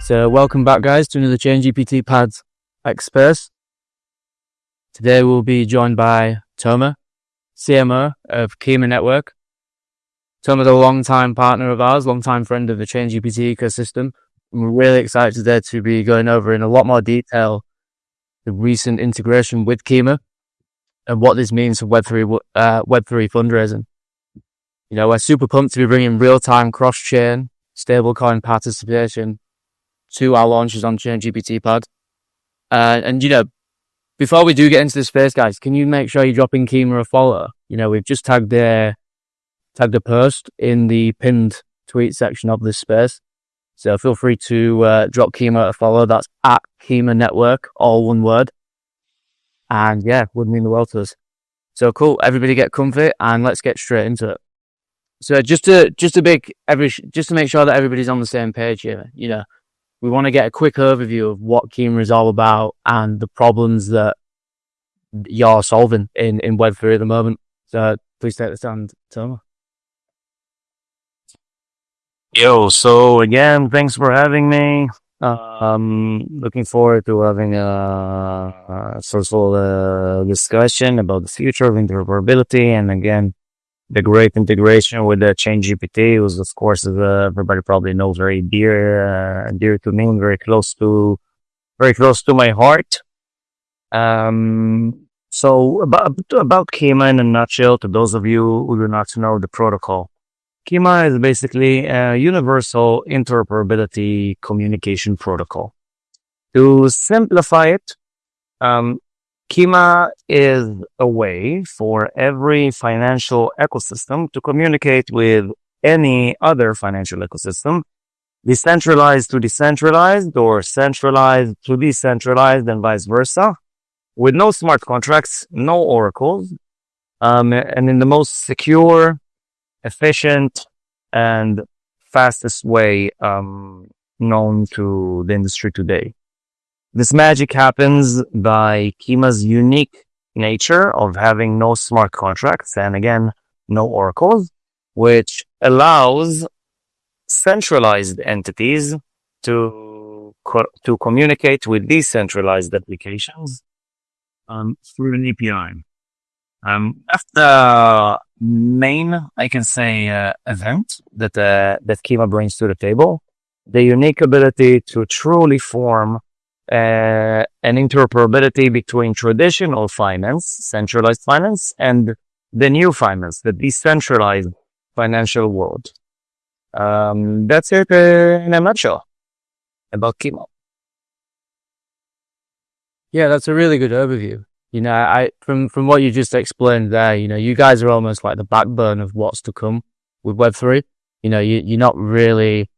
So welcome back, guys, to another ChainGPT Pad Space. Today we'll be joined by Kima, CMO of Kima Network. Kima's a long-time partner of ours, long-time friend of the ChainGPT ecosystem. And we're really excited today to be going over in a lot more detail the recent integration with Kima and what this means for Web3 fundraising. You know, we're super pumped to be bringing real-time cross-chain stablecoin participation to our launches on ChainGPT Pad. And you know, before we do get into this space, guys, can you make sure you're dropping Kima a follow? You know, we've just tagged a post in the pinned tweet section of this space. So feel free to drop Kima a follow. That's at Kima Network, all one word. And yeah, would mean the world to us. So cool. Everybody get comfy and let's get straight into it. So just to make sure that everybody's on the same page here, you know, we want to get a quick overview of what Kima is all about and the problems that you're solving in Web3 at the moment. So please take the stand, Kima. Yo, so again, thanks for having me. Looking forward to having a fruitful discussion about the future of interoperability, and again, the great integration with the ChainGPT was, of course, as everybody probably knows, very dear to me, and very close to my heart. So about Kima in a nutshell, to those of you who do not know the protocol, Kima is basically a universal interoperability communication protocol. To simplify it, Kima is a way for every financial ecosystem to communicate with any other financial ecosystem, decentralized to decentralized or centralized to decentralized and vice versa, with no smart contracts, no oracles, and in the most secure, efficient, and fastest way known to the industry today. This magic happens by Kima's unique nature of having no smart contracts and, again, no oracles, which allows centralized entities to communicate with decentralized applications through an API. That's the main, I can say, event that Kima brings to the table. The unique ability to truly form an interoperability between traditional finance, centralized finance, and the new finance, the decentralized financial world. That's it in a nutshell about Kima. Yeah, that's a really good overview. You know, from what you just explained there, you know, you guys are almost like the backbone of what's to come with Web3. You know, you're not really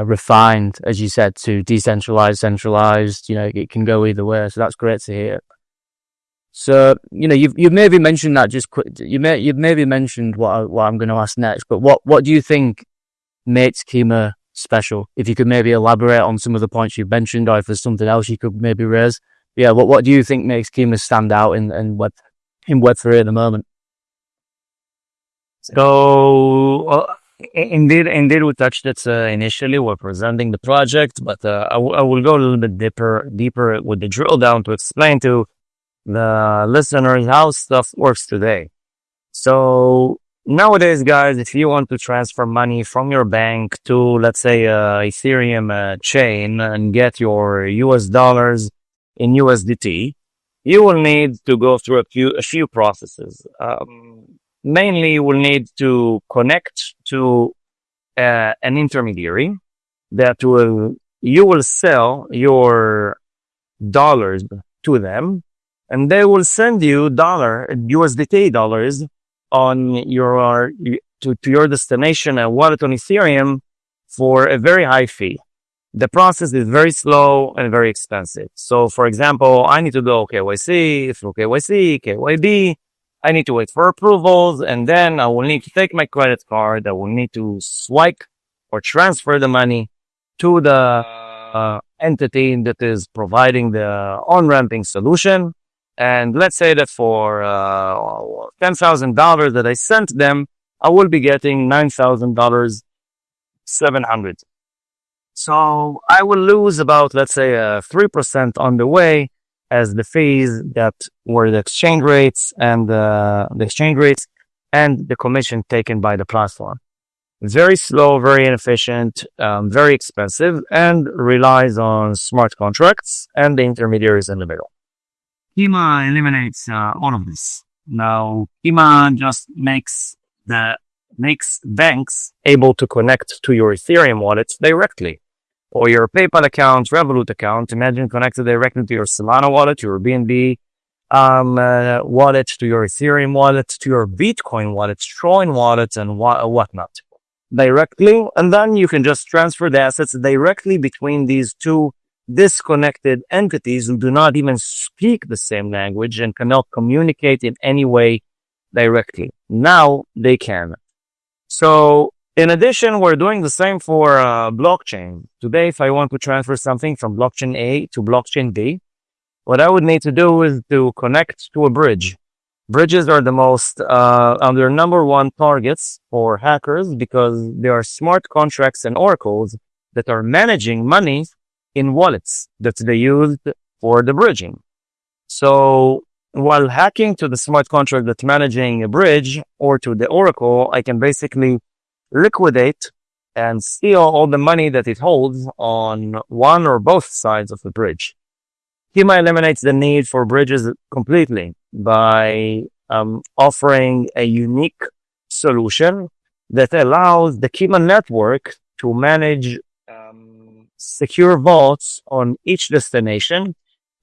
refined, as you said, to decentralized, centralized. You know, it can go either way. So that's great to hear. So, you know, you've maybe mentioned that just quick. You've maybe mentioned what I'm going to ask next. But what do you think makes Kima special? If you could maybe elaborate on some of the points you've mentioned, or if there's something else you could maybe raise. Yeah, what do you think makes Kima stand out in Web3 at the moment? So, indeed, we touched it initially. We're presenting the project, but I will go a little bit deeper with the drill down to explain to the listeners how stuff works today. So nowadays, guys, if you want to transfer money from your bank to, let's say, Ethereum chain and get your US dollars in USDT, you will need to go through a few processes. Mainly, you will need to connect to an intermediary that you will sell your dollars to them, and they will send you USDT dollars on to your destination and wallet on Ethereum for a very high fee. The process is very slow and very expensive. So, for example, I need to go KYC, through KYC, KYB. I need to wait for approvals, and then I will need to take my credit card. I will need to swipe or transfer the money to the entity that is providing the on-ramping solution. And let's say that for $10,000 that I sent them, I will be getting $9,700. So I will lose about, let's say, 3% on the way as the fees that were the exchange rates and the commission taken by the platform. Very slow, very inefficient, very expensive, and relies on smart contracts and the intermediaries in the middle. Kima eliminates all of this. Now, Kima just makes banks able to connect to your Ethereum wallets directly, or your PayPal account, Revolut account. Imagine connected directly to your Solana wallet, your BNB wallet, to your Ethereum wallet, to your Bitcoin wallet, Tron wallet, and whatnot directly. And then you can just transfer the assets directly between these two disconnected entities who do not even speak the same language and cannot communicate in any way directly. Now they can. So in addition, we're doing the same for blockchain. Today, if I want to transfer something from blockchain A to blockchain B, what I would need to do is to connect to a bridge. Bridges are the most, their number one targets for hackers because they are smart contracts and oracles that are managing money in wallets that they used for the bridging. So while hacking to the smart contract that's managing a bridge or to the oracle, I can basically liquidate and steal all the money that it holds on one or both sides of the bridge. Kima eliminates the need for bridges completely by offering a unique solution that allows the Kima network to manage secure vaults on each destination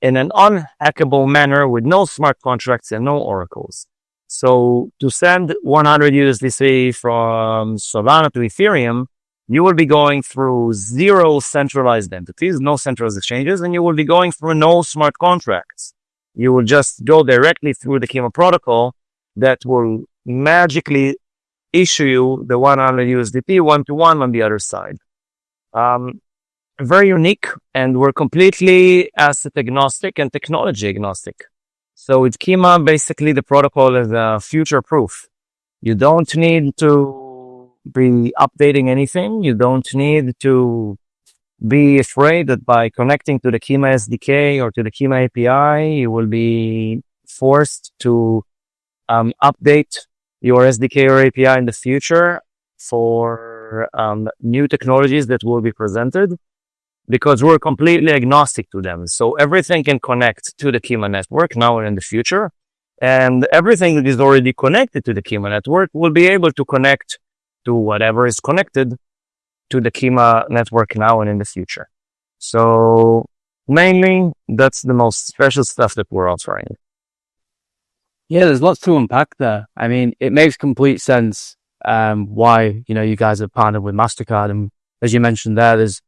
in an unhackable manner with no smart contracts and no oracles. So to send 100 USDC from Solana to Ethereum, you will be going through 0 centralized entities, no centralized exchanges, and you will be going through no smart contracts. You will just go directly through the Kima protocol that will magically issue you the 100 USDP one-to-one on the other side. Very unique, and we're completely asset agnostic and technology agnostic. So with Kima, basically the protocol is future proof. You don't need to be updating anything. You don't need to be afraid that by connecting to the Kima SDK or to the Kima API, you will be forced to update your SDK or API in the future for new technologies that will be presented, because we're completely agnostic to them. So everything can connect to the Kima network now and in the future. And everything that is already connected to the Kima network will be able to connect to whatever is connected to the Kima network now and in the future. So mainly, that's the most special stuff that we're offering. Yeah, there's lots to unpack there. I mean, it makes complete sense why, you guys have partnered with MasterCard. And as you mentioned there, there's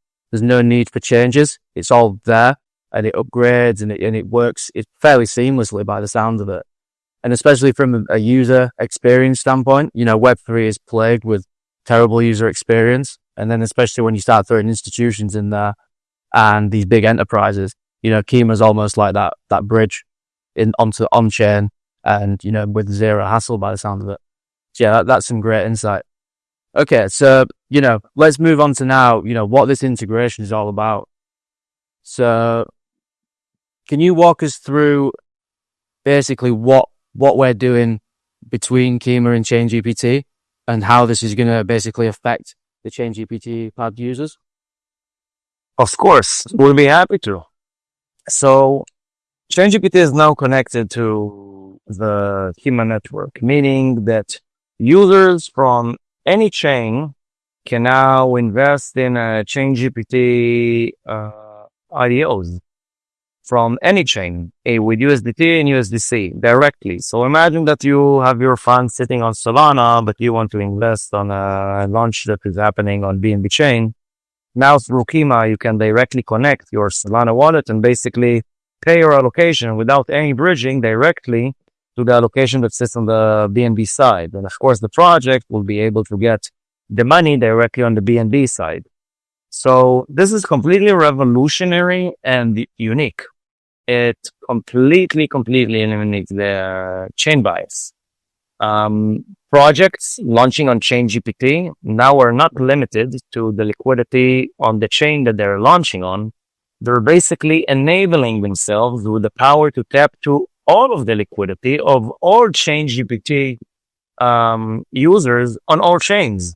no need for changes. It's all there and it upgrades and it works fairly seamlessly by the sound of it. And especially from a user experience standpoint, Web3 is plagued with terrible user experience. And then especially when you start throwing institutions in there and these big enterprises, Kima is almost like that bridge onto on-chain and, with zero hassle by the sound of it. So yeah, that's some great insight. Okay, so, let's move on to now, what this integration is all about. So can you walk us through basically what we're doing between Kima and ChainGPT and how this is going to basically affect the ChainGPT Pad users? Of course, we'll be happy to. So ChainGPT is now connected to the Kima network, meaning that users from any chain can now invest in ChainGPT IDOs from any chain with USDT and USDC directly. So imagine that you have your funds sitting on Solana, but you want to invest on a launch that is happening on BNB chain. Now through Kima, you can directly connect your Solana wallet and basically pay your allocation without any bridging directly to the allocation that sits on the BNB side. And of course, the project will be able to get the money directly on the BNB side. So this is completely revolutionary and unique. It completely eliminates the chain bias. Projects launching on ChainGPT now are not limited to the liquidity on the chain that they're launching on. They're basically enabling themselves with the power to tap to all of the liquidity of all ChainGPT users on all chains.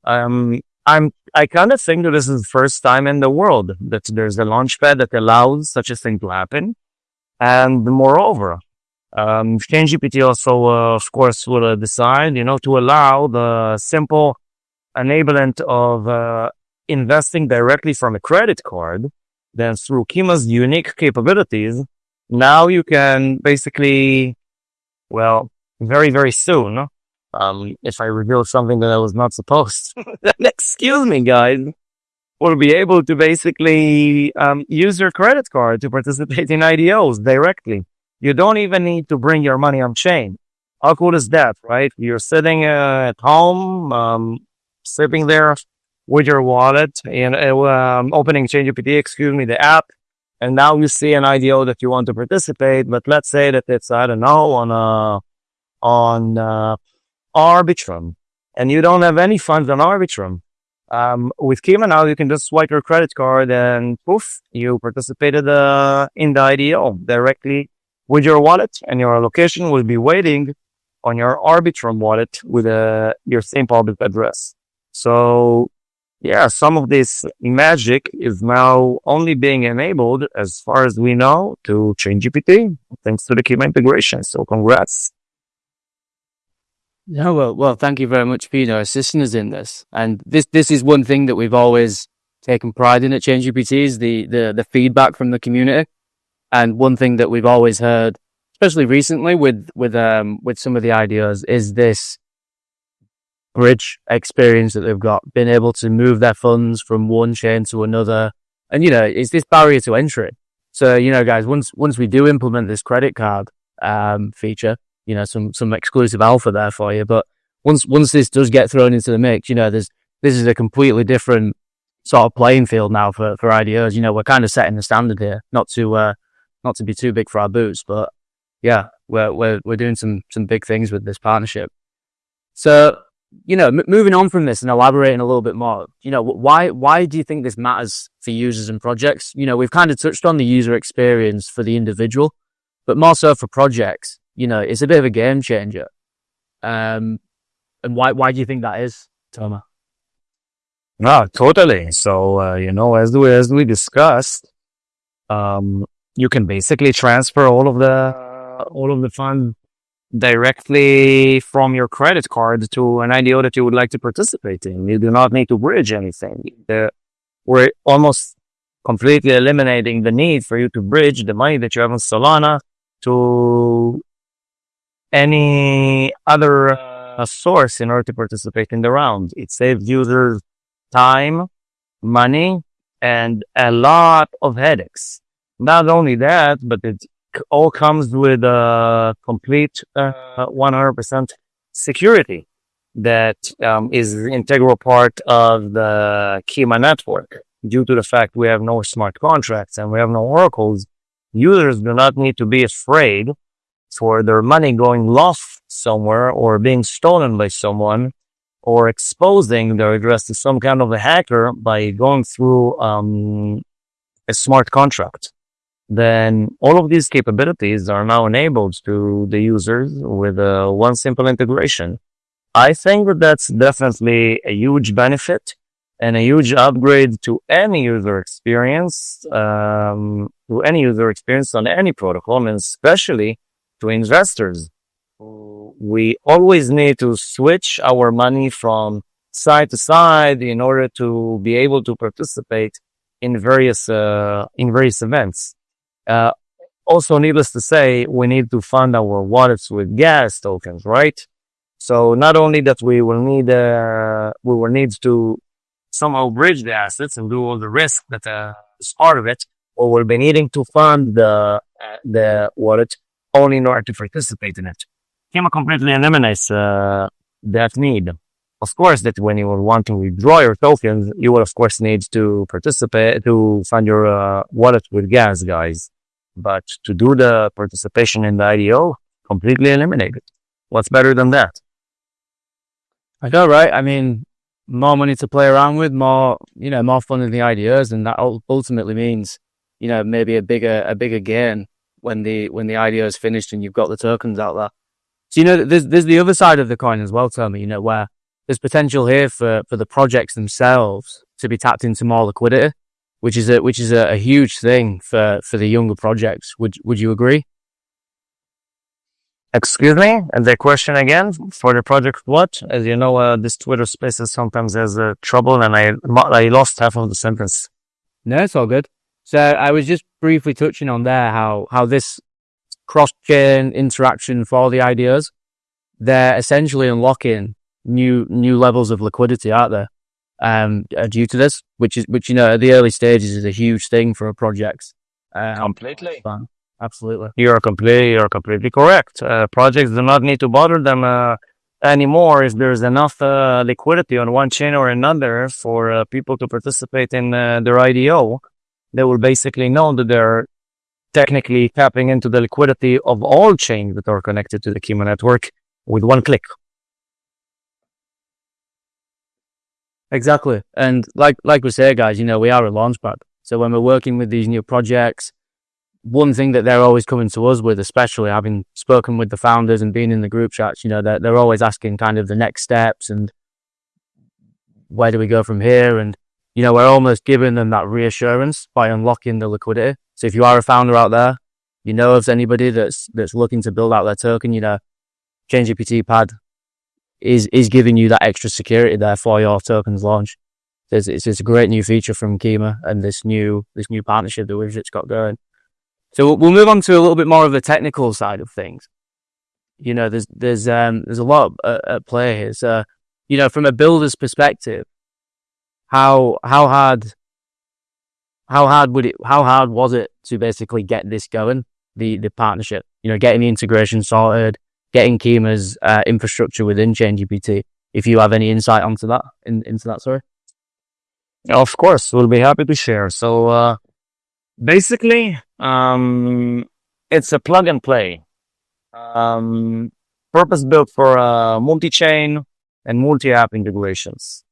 I kind of think that this is the first time in the world that there's a launchpad that allows such a thing to happen. And moreover, ChainGPT also, of course, will decide, to allow the simple enablement of investing directly from a credit card. Then through Kima's unique capabilities, now you can basically, very, very soon, if I reveal something that I was not supposed to, then excuse me, guys, will be able to basically use your credit card to participate in IDOs directly. You don't even need to bring your money on chain. How cool is that, right? You're sitting at home, sitting there with your wallet and opening ChainGPT, the app, and now you see an IDO that you want to participate. But let's say that it's, I don't know, on Arbitrum, and you don't have any funds on Arbitrum. With Kima now, you can just swipe your credit card and poof, you participated in the IDO directly with your wallet, and your location will be waiting on your Arbitrum wallet with your same public address. So, yeah, some of this magic is now only being enabled, as far as we know, to ChainGPT, thanks to the Kima integration. So, congrats. Yeah, well, thank you very much for assisting us in this. And this is one thing that we've always taken pride in at ChainGPT is the feedback from the community. And one thing that we've always heard, especially recently with some of the ideas, is this bridge experience that they've got, being able to move their funds from one chain to another. And, it's this barrier to entry. So, guys, once we do implement this credit card feature, some exclusive alpha there for you. But once this does get thrown into the mix, this is a completely different sort of playing field now for IDOs. We're kind of setting the standard here, not to be too big for our boots, but yeah, we're doing some big things with this partnership. So, moving on from this and elaborating a little bit more, why do you think this matters for users and projects? We've kind of touched on the user experience for the individual, but more so for projects. It's a bit of a game changer. And why do you think that is, Toma? No, totally. So, as we discussed, you can basically transfer all of the funds directly from your credit card to an IDO that you would like to participate in. You do not need to bridge anything. We're almost completely eliminating the need for you to bridge the money that you have on Solana to any other source in order to participate in the round. It saves users time, money, and a lot of headaches. Not only that, but it all comes with a complete 100% security that is an integral part of the Kima network. Due to the fact we have no smart contracts and we have no oracles, users do not need to be afraid for their money going lost somewhere or being stolen by someone or exposing their address to some kind of a hacker by going through a smart contract. Then all of these capabilities are now enabled to the users with one simple integration. I think that that's definitely a huge benefit and a huge upgrade to any user experience, on any protocol, and especially to investors. We always need to switch our money from side to side in order to be able to participate in various events. Also, needless to say, we need to fund our wallets with gas tokens, right? So not only that we will need to somehow bridge the assets and do all the risk that is part of it, or we'll be needing to fund the wallet only in order to participate in it. Kima completely eliminates that need. Of course, that when you will want to withdraw your tokens, you will of course need to participate to fund your wallet with gas, guys. But to do the participation in the IDO, completely eliminated. What's better than that? I know, right? I mean, more money to play around with, more fun in the ideas, and that ultimately means, maybe a bigger gain when the idea is finished and you've got the tokens out there. So there's the other side of the coin as well, Tommy. Where there's potential here for the projects themselves to be tapped into more liquidity, which is a huge thing for the younger projects. Would you agree? Excuse me, and the question again for the project what? As you know, this Twitter Spaces sometimes has trouble, and I lost half of the sentence. No, it's all good. So I was just briefly touching on there how this cross-chain interaction for the ideas, they're essentially unlocking new levels of liquidity out there due to this, which at the early stages is a huge thing for a project. Completely. Absolutely. You're completely correct. Projects do not need to bother them anymore if there's enough liquidity on one chain or another for people to participate in their IDO. They will basically know that they're technically tapping into the liquidity of all chains that are connected to the Kima network with one click. Exactly. And like we say, guys, we are a launchpad. So when we're working with these new projects, one thing that they're always coming to us with, especially having spoken with the founders and being in the group chats, they're always asking kind of the next steps and where do we go from here? And, we're almost giving them that reassurance by unlocking the liquidity. So if you are a founder out there, of anybody that's looking to build out their token, ChainGPT Pad is giving you that extra security there for your token's launch. It's a great new feature from Kima and this new partnership that we've just got going. So we'll move on to a little bit more of the technical side of things. There's a lot at play here. So, from a builder's perspective, how hard was it to basically get this going, the partnership? Getting the integration sorted, getting Kima's infrastructure within ChainGPT. If you have any insight onto that, into that, sorry. Of course, we'll be happy to share. So, basically, it's a plug and play, purpose built for multi-chain and multi-app integrations.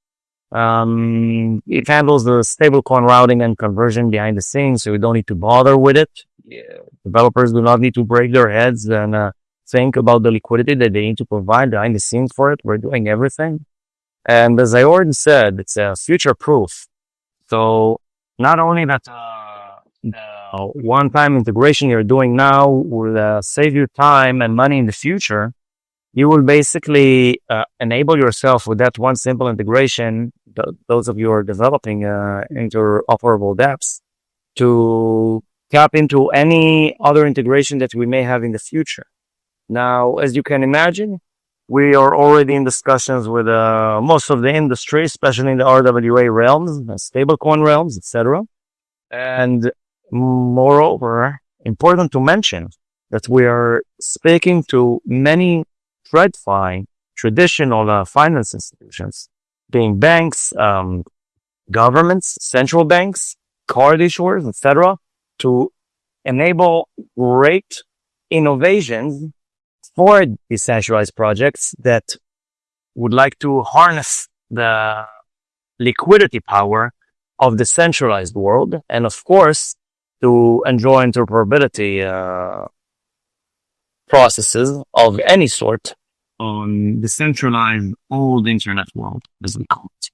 It handles the stablecoin routing and conversion behind the scenes, so we don't need to bother with it. Developers do not need to break their heads and think about the liquidity that they need to provide behind the scenes for it. We're doing everything. And as I already said, it's future proof. So not only that the one-time integration you're doing now will save you time and money in the future, you will basically enable yourself with that one simple integration, those of you who are developing interoperable dApps, to tap into any other integration that we may have in the future. Now, as you can imagine, we are already in discussions with most of the industry, especially in the RWA realms, stablecoin realms, etc. And moreover, important to mention that we are speaking to many TradFi, traditional finance institutions, being banks, governments, central banks, card issuers, etc., to enable great innovations for decentralized projects that would like to harness the liquidity power of the centralized world, and of course, to enjoy interoperability processes of any sort on the centralized old internet world, as we call it.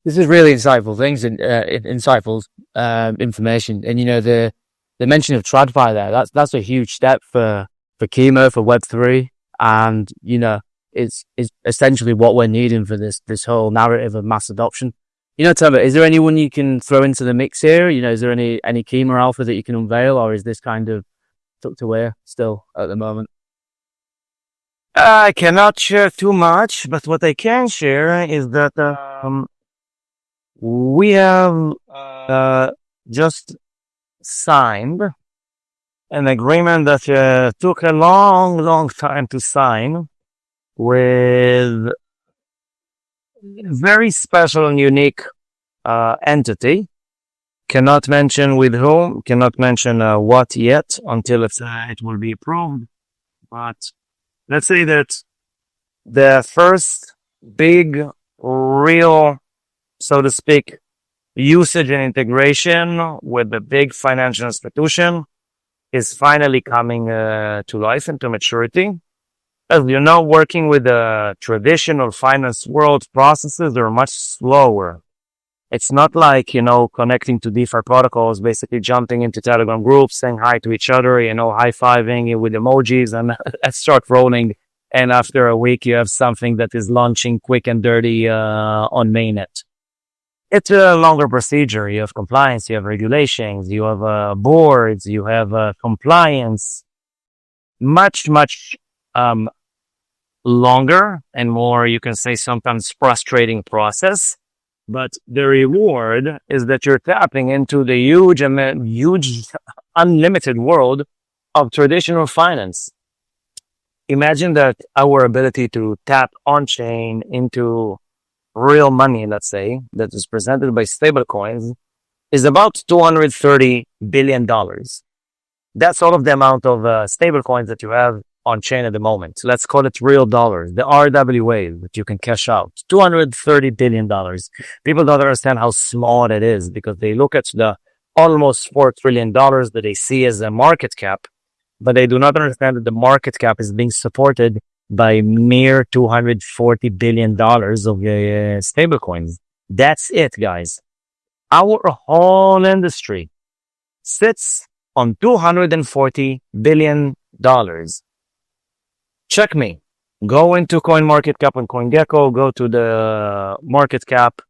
This is really insightful things and insightful information. And the mention of TradFi there, that's a huge step for Kima, for Web3, and it's essentially what we're needing for this whole narrative of mass adoption. Toma, is there anyone you can throw into the mix here? Is there any Kima alpha that you can unveil, or is this kind of tucked away still at the moment? I cannot share too much, but what I can share is that we have just signed an agreement that took a long time to sign with a very special and unique entity Cannot mention with whom, cannot mention what yet until it will be approved. But let's say that the first big, real, so to speak, usage and integration with the big financial institution is finally coming to life and to maturity. As you know, working with the traditional finance world, processes are much slower. It's not like, connecting to DeFi protocols, basically jumping into Telegram groups, saying hi to each other, high-fiving with emojis and let's start rolling. And after a week, you have something that is launching quick and dirty on mainnet. It's a longer procedure. You have compliance, you have regulations, you have boards, you have compliance. Much, much longer and more, you can say, sometimes frustrating process. But the reward is that you're tapping into the huge, unlimited world of traditional finance. Imagine that our ability to tap on-chain into real money, let's say, that is presented by stablecoins is about $230 billion. That's all of the amount of stablecoins that you have on chain at the moment. Let's call it real dollars, the RWA that you can cash out. $230 billion. People don't understand how small it is because they look at the almost $4 trillion that they see as a market cap, but they do not understand that the market cap is being supported by mere $240 billion of stablecoins. That's it, guys. Our whole industry sits on $240 billion. Check me. Go into CoinMarketCap and CoinGecko. Go to the market cap,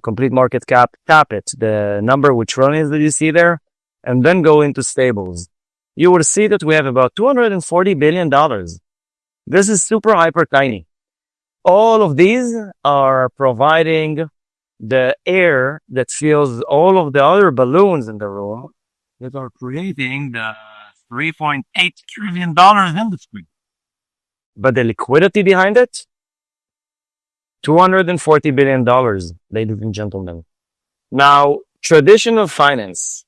complete market cap. Tap it, the number with trillions that you see there, and then go into stables. You will see that we have about $240 billion. This is super hyper tiny. All of these are providing the air that fills all of the other balloons in the room that are creating the $3.8 trillion industry. But the liquidity behind it, $240 billion, ladies and gentlemen. Now, traditional finance,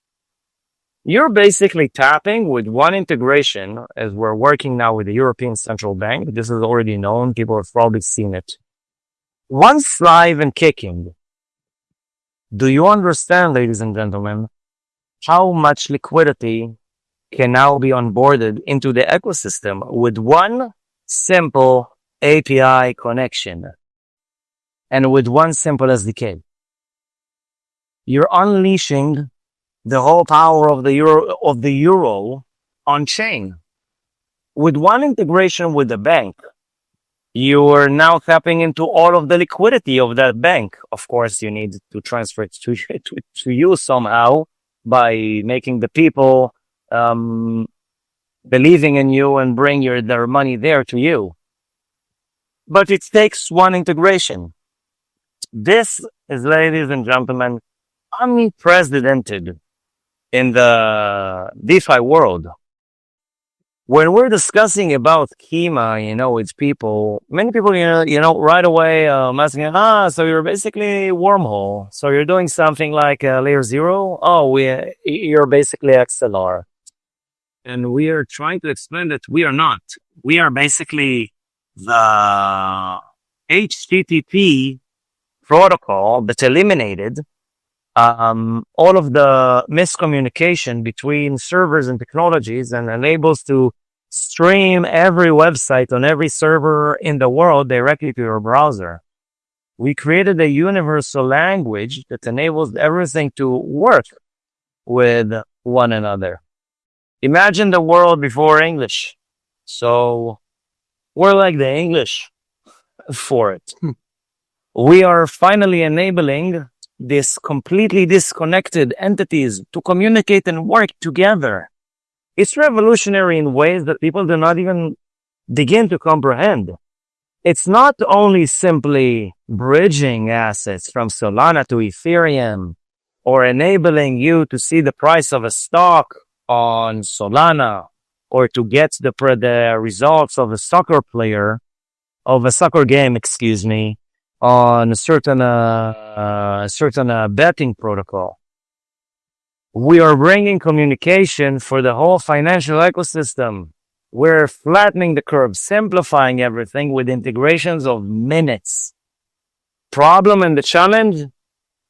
you're basically tapping with one integration, as we're working now with the European Central Bank. This is already known. People have probably seen it. Once live and kicking, do you understand, ladies and gentlemen, how much liquidity can now be onboarded into the ecosystem with one simple API connection and with one simple SDK? You're unleashing the whole power of the euro on chain. With one integration with the bank, you are now tapping into all of the liquidity of that bank. Of course, you need to transfer it to you somehow by making the people believing in you and bring their money there to you. But it takes one integration. This is, ladies and gentlemen, unprecedented in the DeFi world. When we're discussing about Kima, with people, many people, right away asking, so you're basically wormhole. So you're doing something like layer 0? Oh, you're basically XLR. And we are trying to explain that we are not. We are basically the HTTP protocol that eliminated all of the miscommunication between servers and technologies and enables to stream every website on every server in the world directly to your browser. We created a universal language that enables everything to work with one another. Imagine the world before English. So we're like the English for it. We are finally enabling these completely disconnected entities to communicate and work together. It's revolutionary in ways that people do not even begin to comprehend. It's not only simply bridging assets from Solana to Ethereum or enabling you to see the price of a stock on Solana or to get the results of a soccer game, on a certain betting protocol. We are bringing communication for the whole financial ecosystem. We're flattening the curve, simplifying everything with integrations of minutes. Problem and the challenge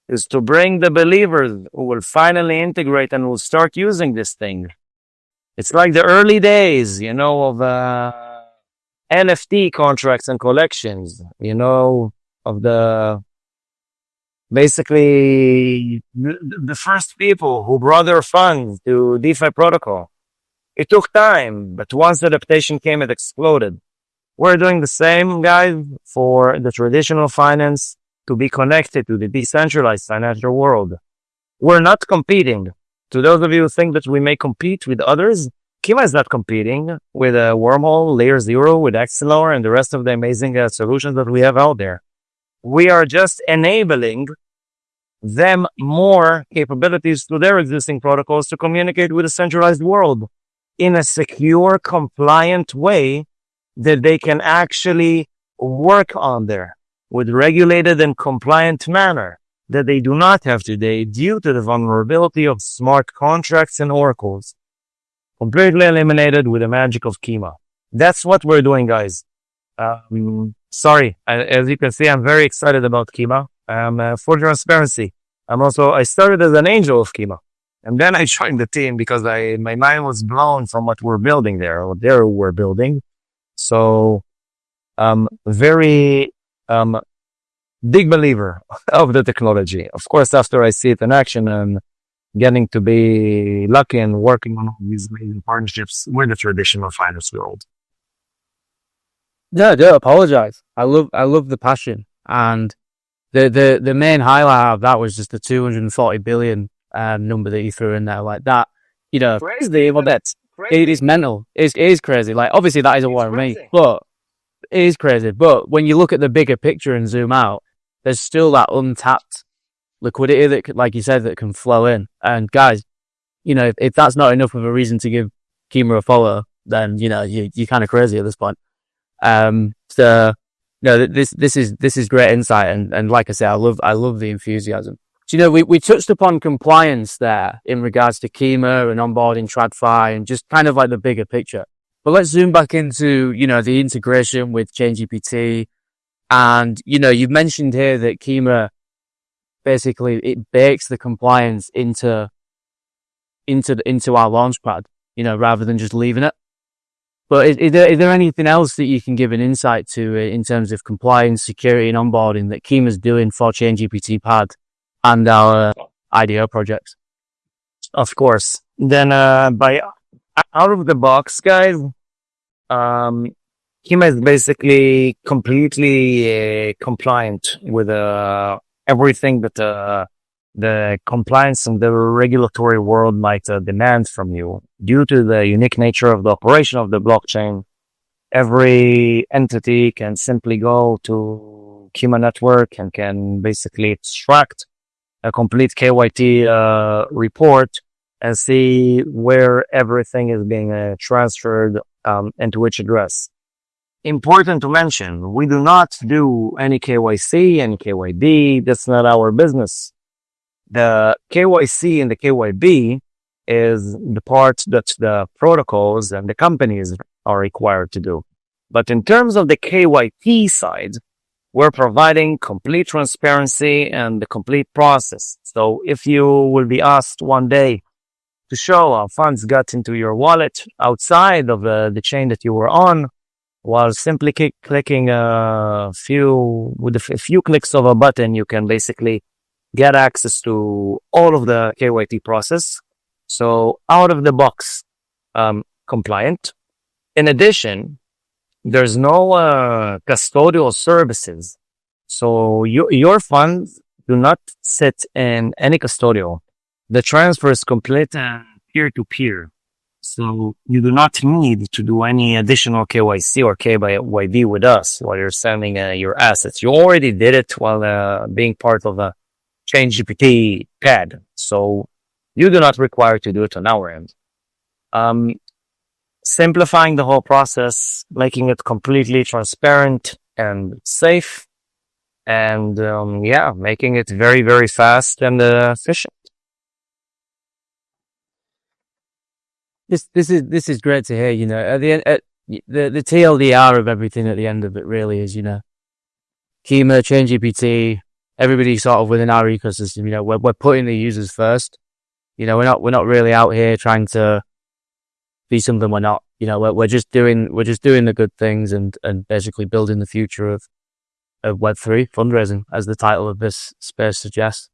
is to bring the believers who will finally integrate and will start using this thing. It's like the early days, of NFT contracts and collections, of basically the first people who brought their funds to DeFi protocol. It took time, but once adaptation came, it exploded. We're doing the same, guys, for the traditional finance to be connected to the decentralized financial world. We're not competing. To those of you who think that we may compete with others, Kima is not competing with a Wormhole, Layer Zero, with Axelar, and the rest of the amazing solutions that we have out there. We are just enabling them more capabilities to their existing protocols to communicate with the centralized world in a secure, compliant way that they can actually work on there with regulated and compliant manner that they do not have today due to the vulnerability of smart contracts and oracles. Completely eliminated with the magic of Kima. That's what we're doing, guys. Sorry, as you can see, I'm very excited about Kima. For transparency, I started as an angel of Kima. And then I joined the team because my mind was blown from what we're building there, what they were building. So, very, big believer of the technology. Of course, after I see it in action and getting to be lucky and working on all these amazing partnerships with the traditional finance world. No, don't apologize. I love the passion, and the main highlight of that was just the 240 billion number that you threw in there, like that. Crazy, well, it is mental. It is crazy. Like, obviously that isn't what I mean, but it is crazy. But when you look at the bigger picture and zoom out, there's still that untapped liquidity that, like you said, that can flow in. And guys, if that's not enough of a reason to give Kima a follow, then you're kind of crazy at this point. So no, this is great insight, and like I say, I love the enthusiasm. So, we touched upon compliance there in regards to Kima and onboarding TradFi and just kind of like the bigger picture. But let's zoom back into, the integration with ChainGPT. And, you've mentioned here that Kima basically it bakes the compliance into our launchpad, rather than just leaving it. But is there anything else that you can give an insight to in terms of compliance, security, and onboarding that Kima's doing for ChainGPT Pad and our IDO projects? Of course. Then, by out of the box, guys, Kima is basically completely compliant with everything that the compliance and the regulatory world might demand from you. Due to the unique nature of the operation of the blockchain, every entity can simply go to Kima network and can basically extract a complete KYT report and see where everything is being transferred and to which address. Important to mention, we do not do any KYC, any KYB. That's not our business. The KYC and the KYB is the part that the protocols and the companies are required to do. But in terms of the KYT side, we're providing complete transparency and the complete process. So if you will be asked one day to show how funds got into your wallet outside of the chain that you were on, while simply clicking a few clicks of a button, you can basically get access to all of the KYT process. So out of the box, compliant. In addition, there's no custodial services. So your funds do not sit in any custodial. The transfer is complete and peer-to-peer. So you do not need to do any additional KYC or KYB with us while you're sending your assets. You already did it while being part of a ChainGPT Pad. So you do not require to do it on our end. Simplifying the whole process, making it completely transparent and safe, and making it very, very fast and efficient. This is great to hear. At the end, the TLDR of everything at the end of it really is, Kima, ChainGPT, everybody sort of within our ecosystem. We're putting the users first. We're not really out here trying to be something we're not. We're just doing the good things and basically building the future of Web3 fundraising, as the title of this space suggests.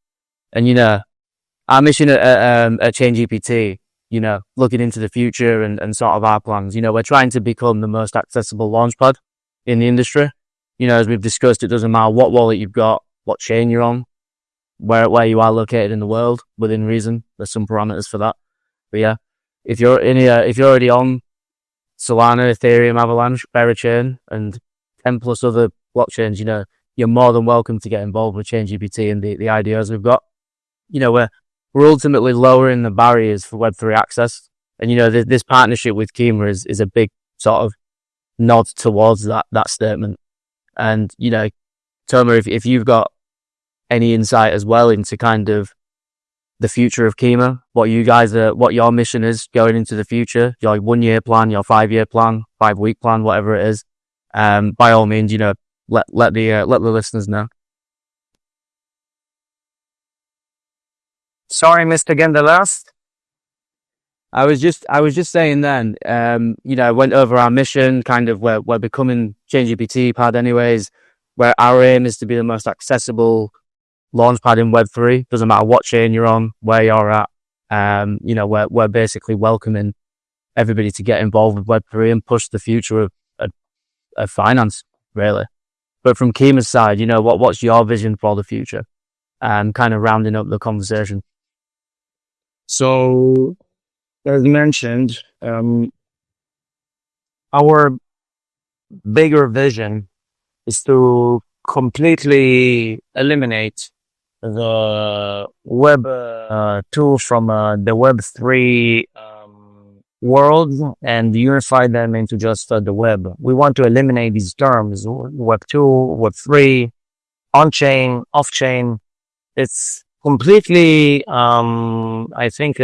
And our mission at ChainGPT, looking into the future and sort of our plans, we're trying to become the most accessible launchpad in the industry. As we've discussed, it doesn't matter what wallet you've got, what chain you're on, where you are located in the world, within reason. There's some parameters for that. But yeah, if you're already on Solana, Ethereum, Avalanche, Chain, and 10 plus other blockchains, you're more than welcome to get involved with ChainGPT and the ideas we've got. We're ultimately lowering the barriers for Web3 access. And, this partnership with Kima is a big sort of nod towards that statement. And, Toma, if you've got any insight as well into kind of the future of Kima, what your mission is going into the future, your 1 year plan, your 5 year plan, 5 week plan, whatever it is, by all means, let the listeners know. Sorry, missed again the last. I was just saying then, I went over our mission, kind of we're becoming ChainGPT Pad anyways, where our aim is to be the most accessible launchpad in Web3. Doesn't matter what chain you're on, where you're at. We're basically welcoming everybody to get involved with Web3 and push the future of finance, really. But from Kima's side, what's your vision for the future? And kind of rounding up the conversation. So, as mentioned, our bigger vision is to completely eliminate the Web2 from the Web3 world and unify them into just the web. We want to eliminate these terms, Web2, Web3, on-chain, off-chain. It's completely, I think,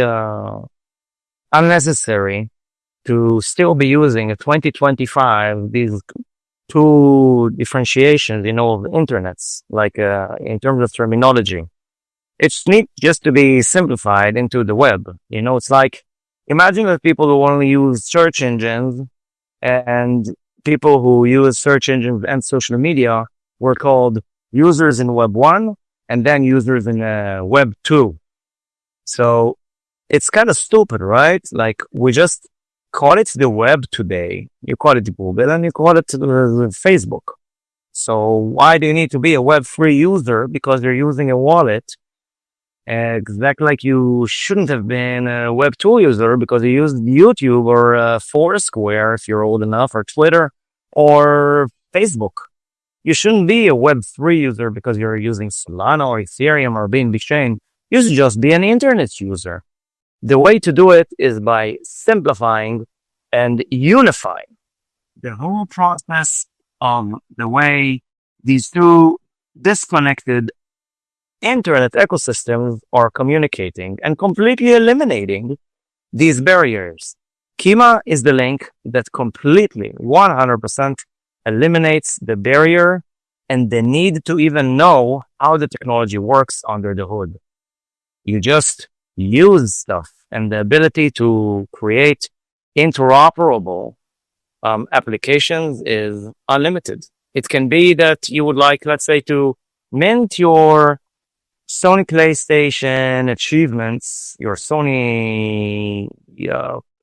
unnecessary to still be using in 2025 these two differentiations in all the internets, like in terms of terminology. It's neat just to be simplified into the web. It's like, imagine that people who only use search engines and people who use search engines and social media were called users in Web 1 and then users in Web 2. So it's kind of stupid, right? Like, we just call it the web today. You call it Google and you call it Facebook. So why do you need to be a Web3 user because you're using a wallet? Exactly like you shouldn't have been a Web2 user because you used YouTube or Foursquare if you're old enough, or Twitter or Facebook. You shouldn't be a Web3 user because you're using Solana or Ethereum or BNB Chain. You should just be an internet user. The way to do it is by simplifying and unifying the whole process of the way these two disconnected internet ecosystems are communicating and completely eliminating these barriers. Kima is the link that completely 100% eliminates the barrier and the need to even know how the technology works under the hood. You just use stuff, and the ability to create interoperable applications is unlimited. It can be that you would like, let's say, to mint your Sony PlayStation achievements, your Sony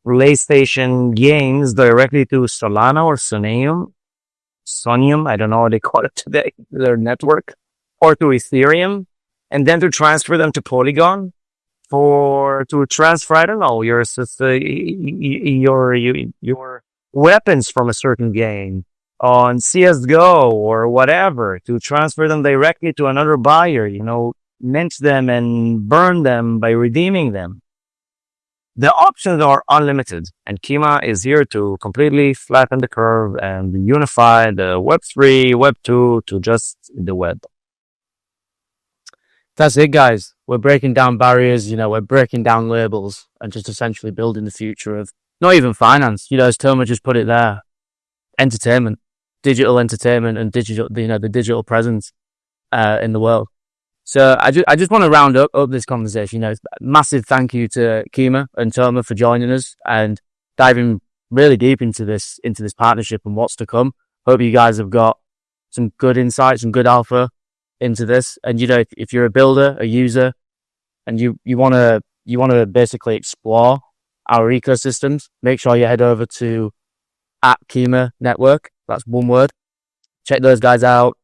PlayStation games directly to Solana or Sonium, I don't know what they call it today, their network, or to Ethereum, and then to transfer them to Polygon, to transfer, I don't know, your weapons from a certain game on CSGO or whatever, to transfer them directly to another buyer, mint them and burn them by redeeming them. The options are unlimited, and Kima is here to completely flatten the curve and unify the Web3, Web2 to just the web. That's it, guys. We're breaking down barriers, we're breaking down labels and just essentially building the future of not even finance. As Toma just put it there, entertainment, digital entertainment and digital, the digital presence, in the world. So I just want to round up this conversation. Massive thank you to Kima and Toma for joining us and diving really deep into this partnership and what's to come. Hope you guys have got some good insights and good alpha into this. And if you're a builder, a user, and you want to basically explore our ecosystems, make sure you head over to @Kima Network. That's one word. Check those guys out.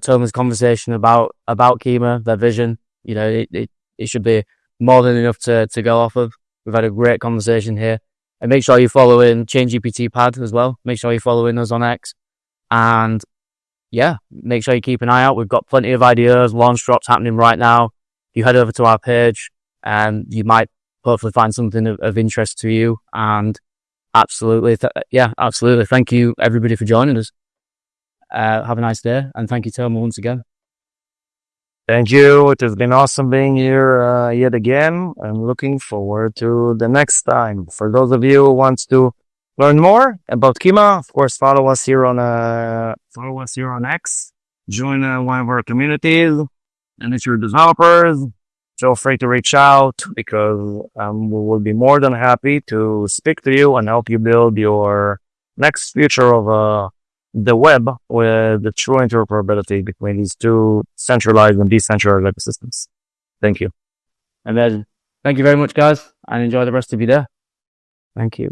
Toma's conversation about Kima, their vision, it should be more than enough to go off of. We've had a great conversation here. And make sure you follow in ChainGPT Pad as well. Make sure you're following us on X. And yeah, make sure you keep an eye out. We've got plenty of ideas, launch drops happening right now. If you head over to our page, and you might hopefully find something of interest to you. And absolutely. Absolutely. Thank you everybody for joining us. Have a nice day. And thank you, Toma, once again. Thank you. It has been awesome being here yet again. I'm looking forward to the next time. For those of you who want to learn more about Kima, of course, follow us here on X. Join one of our communities. And if you're developers, feel free to reach out because we will be more than happy to speak to you and help you build your next future of the web with the true interoperability between these two centralized and decentralized ecosystems. Thank you. Amazing. Thank you very much, guys, and enjoy the rest of your day. Thank you.